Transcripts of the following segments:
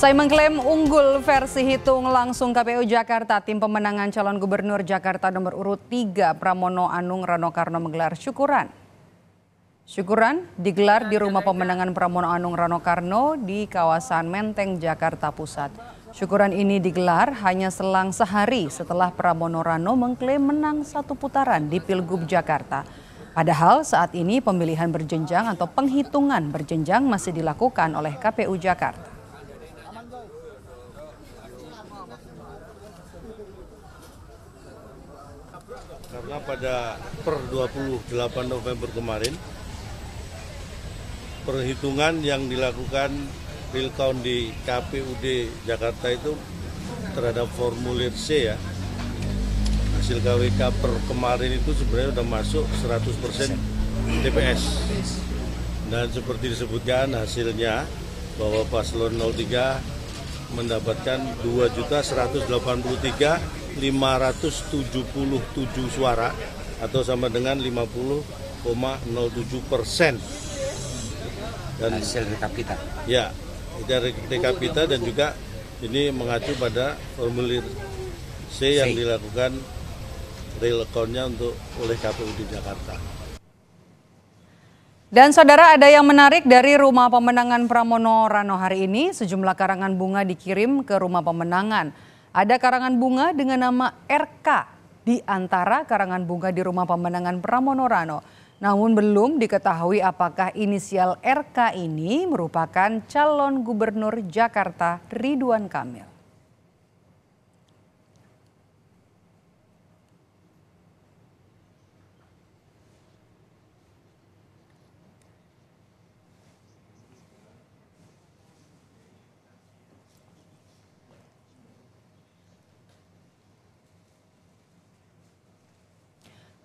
Saya mengklaim unggul versi hitung langsung KPU Jakarta, tim pemenangan calon gubernur Jakarta nomor urut 3 Pramono Anung Rano Karno menggelar syukuran. Syukuran digelar di rumah pemenangan Pramono Anung Rano Karno di kawasan Menteng, Jakarta Pusat. Syukuran ini digelar hanya selang sehari setelah Pramono Rano mengklaim menang satu putaran di Pilgub Jakarta. Padahal saat ini pemilihan berjenjang atau penghitungan berjenjang masih dilakukan oleh KPU Jakarta. Karena pada per 28 November kemarin, perhitungan yang dilakukan real count di KPUD Jakarta itu terhadap formulir C ya, hasil KWK per kemarin itu sebenarnya sudah masuk 100% TPS. Dan seperti disebutkan hasilnya bahwa paslon 03 mendapatkan 2.183.577 suara atau sama dengan 50,07%. Dan hasil rekapita. Ya, itu rekapita dan juga ini mengacu pada formulir C yang dilakukan real count-nya oleh KPU di Jakarta. Dan saudara, ada yang menarik dari rumah pemenangan Pramono Rano hari ini. Sejumlah karangan bunga dikirim ke rumah pemenangan. Ada karangan bunga dengan nama RK di antara karangan bunga di rumah pemenangan Pramono Rano. Namun belum diketahui apakah inisial RK ini merupakan calon gubernur Jakarta Ridwan Kamil.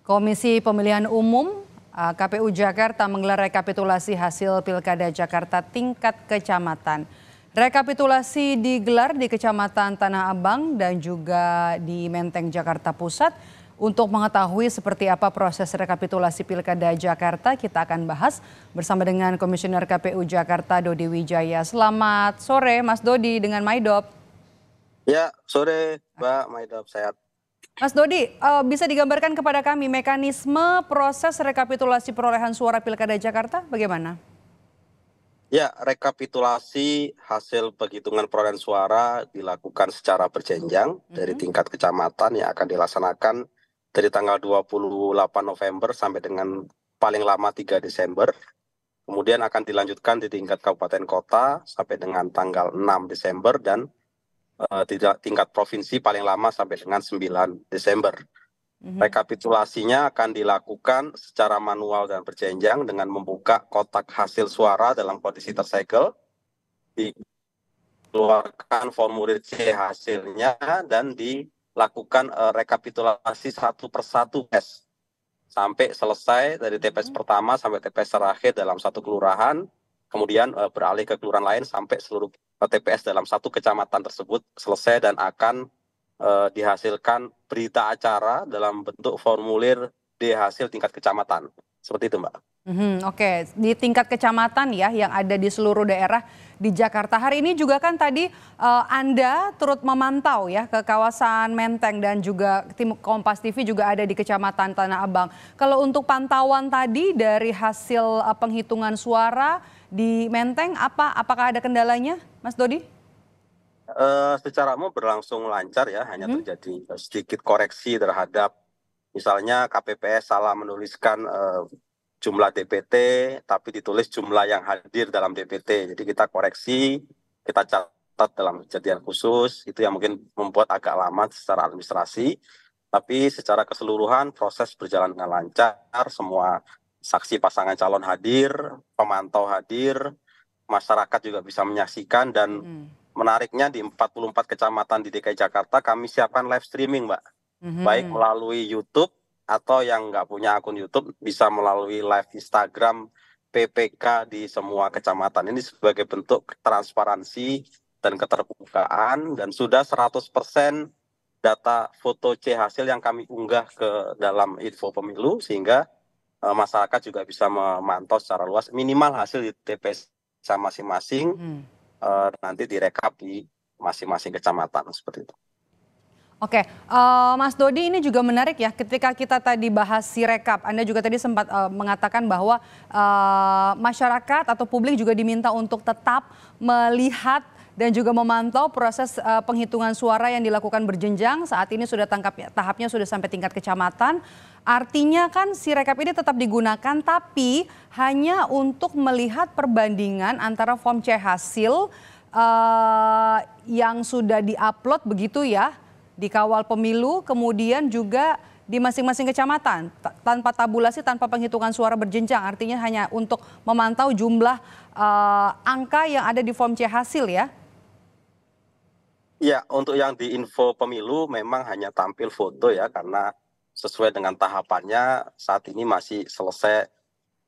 Komisi Pemilihan Umum KPU Jakarta menggelar rekapitulasi hasil Pilkada Jakarta tingkat kecamatan. Rekapitulasi digelar di Kecamatan Tanah Abang dan juga di Menteng, Jakarta Pusat. Untuk mengetahui seperti apa proses rekapitulasi Pilkada Jakarta, kita akan bahas bersama dengan Komisioner KPU Jakarta Dodi Wijaya. Selamat sore Mas Dodi dengan Maidop. Ya, sore Mbak Maidop, sehat. Mas Dodi, bisa digambarkan kepada kami mekanisme proses rekapitulasi perolehan suara Pilkada Jakarta bagaimana? Ya, rekapitulasi hasil penghitungan perolehan suara dilakukan secara berjenjang dari tingkat kecamatan yang akan dilaksanakan dari tanggal 28 November sampai dengan paling lama 3 Desember. Kemudian akan dilanjutkan di tingkat kabupaten kota sampai dengan tanggal 6 Desember dan tingkat provinsi paling lama sampai dengan 9 Desember. Rekapitulasinya akan dilakukan secara manual dan berjenjang dengan membuka kotak hasil suara dalam kondisi tersegel, dikeluarkan formulir C hasilnya dan dilakukan rekapitulasi satu persatu sampai selesai dari TPS pertama sampai TPS terakhir dalam satu kelurahan. Kemudian beralih ke kelurahan lain sampai seluruh TPS dalam satu kecamatan tersebut selesai dan akan dihasilkan berita acara dalam bentuk formulir D hasil tingkat kecamatan. Seperti itu, Mbak. Oke, di tingkat kecamatan ya yang ada di seluruh daerah di Jakarta. Hari ini juga kan tadi Anda turut memantau ya ke kawasan Menteng dan juga tim Kompas TV juga ada di Kecamatan Tanah Abang. Kalau untuk pantauan tadi dari hasil penghitungan suara di Menteng, apakah ada kendalanya, Mas Dodi? Secara umum berlangsung lancar ya, hanya terjadi sedikit koreksi terhadap misalnya KPPS salah menuliskan jumlah DPT, tapi ditulis jumlah yang hadir dalam DPT. Jadi kita koreksi, kita catat dalam kejadian khusus, itu yang mungkin membuat agak lama secara administrasi. Tapi secara keseluruhan proses berjalan dengan lancar, semua saksi pasangan calon hadir, pemantau hadir, masyarakat juga bisa menyaksikan dan menariknya di 44 kecamatan di DKI Jakarta kami siapkan live streaming, Mbak. Baik melalui YouTube atau yang nggak punya akun YouTube bisa melalui live Instagram PPK di semua kecamatan. Ini sebagai bentuk transparansi dan keterbukaan dan sudah 100% data foto C hasil yang kami unggah ke dalam info pemilu sehingga masyarakat juga bisa memantau secara luas minimal hasil di TPS masing-masing nanti direkap di masing-masing kecamatan seperti itu. Oke, Mas Dodi, ini juga menarik ya, ketika kita tadi bahas Sirekap, Anda juga tadi sempat mengatakan bahwa masyarakat atau publik juga diminta untuk tetap melihat dan juga memantau proses penghitungan suara yang dilakukan berjenjang. Saat ini sudah tahapnya sudah sampai tingkat kecamatan. Artinya kan Sirekap ini tetap digunakan, tapi hanya untuk melihat perbandingan antara form C hasil yang sudah diupload begitu ya, di Kawal Pemilu, kemudian juga di masing-masing kecamatan, tanpa tabulasi, tanpa penghitungan suara berjenjang. Artinya hanya untuk memantau jumlah angka yang ada di form C hasil ya? Ya, untuk yang di info pemilu memang hanya tampil foto ya, karena sesuai dengan tahapannya saat ini masih selesai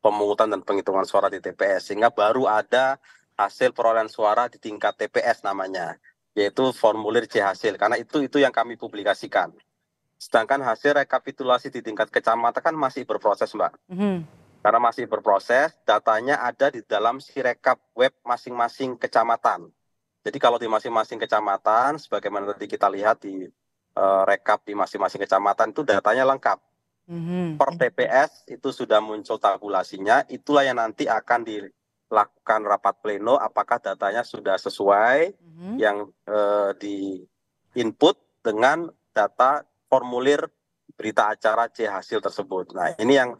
pemungutan dan penghitungan suara di TPS, sehingga baru ada hasil perolehan suara di tingkat TPS namanya, yaitu formulir C hasil, karena itu yang kami publikasikan. Sedangkan hasil rekapitulasi di tingkat kecamatan kan masih berproses, Mbak. Karena masih berproses, datanya ada di dalam Sirekap web masing-masing kecamatan. Jadi kalau di masing-masing kecamatan, sebagaimana tadi kita lihat di rekap di masing-masing kecamatan itu datanya lengkap. Per TPS itu sudah muncul tabulasinya, itulah yang nanti akan dilakukan rapat pleno apakah datanya sudah sesuai yang di input dengan data formulir berita acara C hasil tersebut. Nah, ini yang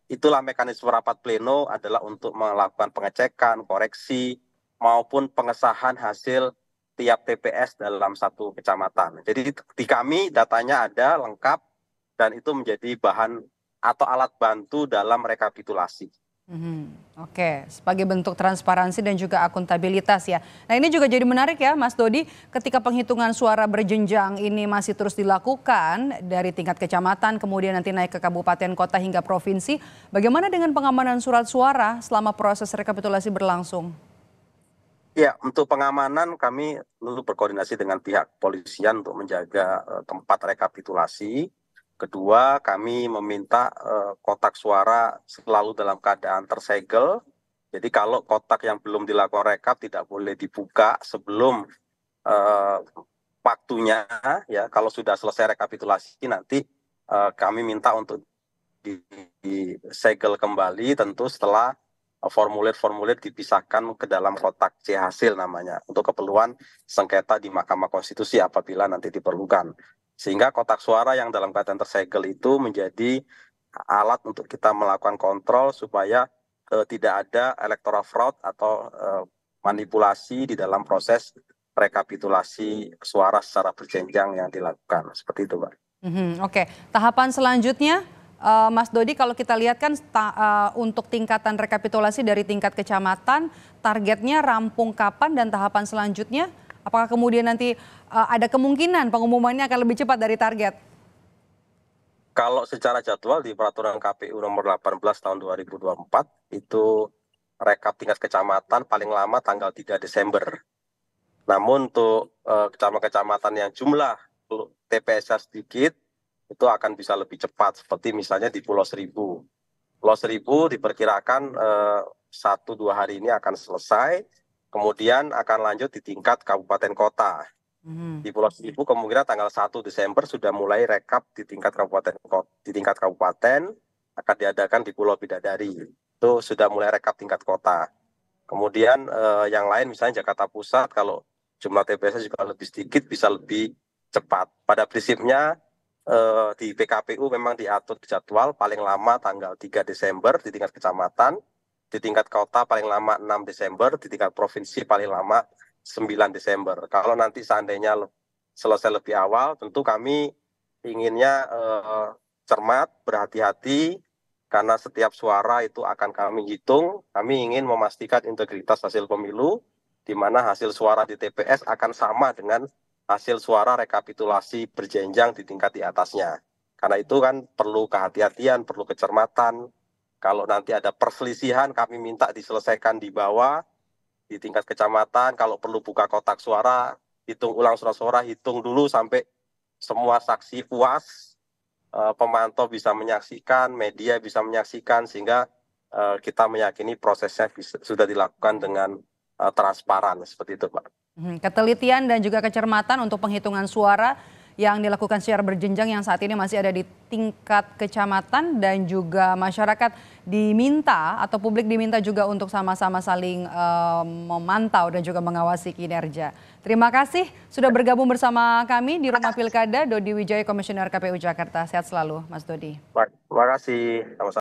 itulah mekanisme rapat pleno adalah untuk melakukan pengecekan, koreksi maupun pengesahan hasil tiap TPS dalam satu kecamatan. Jadi di kami datanya ada lengkap dan itu menjadi bahan atau alat bantu dalam rekapitulasi. Oke, sebagai bentuk transparansi dan juga akuntabilitas ya. Nah, ini juga jadi menarik ya Mas Dodi, ketika penghitungan suara berjenjang ini masih terus dilakukan dari tingkat kecamatan, kemudian nanti naik ke kabupaten, kota hingga provinsi. Bagaimana dengan pengamanan surat suara selama proses rekapitulasi berlangsung? Ya, untuk pengamanan kami tentu berkoordinasi dengan pihak kepolisian untuk menjaga tempat rekapitulasi. Kedua, kami meminta kotak suara selalu dalam keadaan tersegel. Jadi kalau kotak yang belum dilakukan rekap tidak boleh dibuka sebelum waktunya. Ya, kalau sudah selesai rekapitulasi nanti kami minta untuk disegel kembali, tentu setelah formulir-formulir dipisahkan ke dalam kotak C hasil namanya untuk keperluan sengketa di Mahkamah Konstitusi apabila nanti diperlukan. Sehingga kotak suara yang dalam keadaan tersegel itu menjadi alat untuk kita melakukan kontrol supaya tidak ada electoral fraud atau manipulasi di dalam proses rekapitulasi suara secara berjenjang yang dilakukan. Seperti itu, Pak. Oke, tahapan selanjutnya Mas Dodi, kalau kita lihat kan untuk tingkatan rekapitulasi dari tingkat kecamatan, targetnya rampung kapan dan tahapan selanjutnya? Apakah kemudian nanti ada kemungkinan pengumumannya akan lebih cepat dari target? Kalau secara jadwal di peraturan KPU nomor 18 tahun 2024 itu rekap tingkat kecamatan paling lama tanggal 3 Desember. Namun untuk kecamatan yang jumlah TPS-nya sedikit, itu akan bisa lebih cepat, seperti misalnya di Pulau Seribu. Pulau Seribu diperkirakan 1-2 hari ini akan selesai, kemudian akan lanjut di tingkat kabupaten kota. Di Pulau Seribu kemungkinan tanggal 1 Desember sudah mulai rekap di tingkat kabupaten, akan diadakan di Pulau Bidadari. Itu sudah mulai rekap tingkat kota. Kemudian yang lain misalnya Jakarta Pusat, kalau jumlah TPS juga lebih sedikit bisa lebih cepat. Pada prinsipnya di PKPU memang diatur jadwal paling lama tanggal 3 Desember di tingkat kecamatan, di tingkat kota paling lama 6 Desember, di tingkat provinsi paling lama 9 Desember. Kalau nanti seandainya selesai lebih awal, tentu kami inginnya cermat, berhati-hati, karena setiap suara itu akan kami hitung. Kami ingin memastikan integritas hasil pemilu, di mana hasil suara di TPS akan sama dengan hasil suara rekapitulasi berjenjang di tingkat di atasnya. Karena itu kan perlu kehati-hatian, perlu kecermatan. Kalau nanti ada perselisihan, kami minta diselesaikan di bawah, di tingkat kecamatan. Kalau perlu buka kotak suara, hitung ulang suara-suara, hitung dulu sampai semua saksi puas, pemantau bisa menyaksikan, media bisa menyaksikan, sehingga kita meyakini prosesnya sudah dilakukan dengan transparan seperti itu, Pak. Ketelitian dan juga kecermatan untuk penghitungan suara yang dilakukan secara berjenjang yang saat ini masih ada di tingkat kecamatan, dan juga masyarakat diminta atau publik diminta juga untuk sama-sama saling memantau dan juga mengawasi kinerja. Terima kasih sudah bergabung bersama kami di Rumah Pilkada, Dodi Wijaya, Komisioner KPU Jakarta. Sehat selalu, Mas Dodi. Terima kasih. Sama-sama.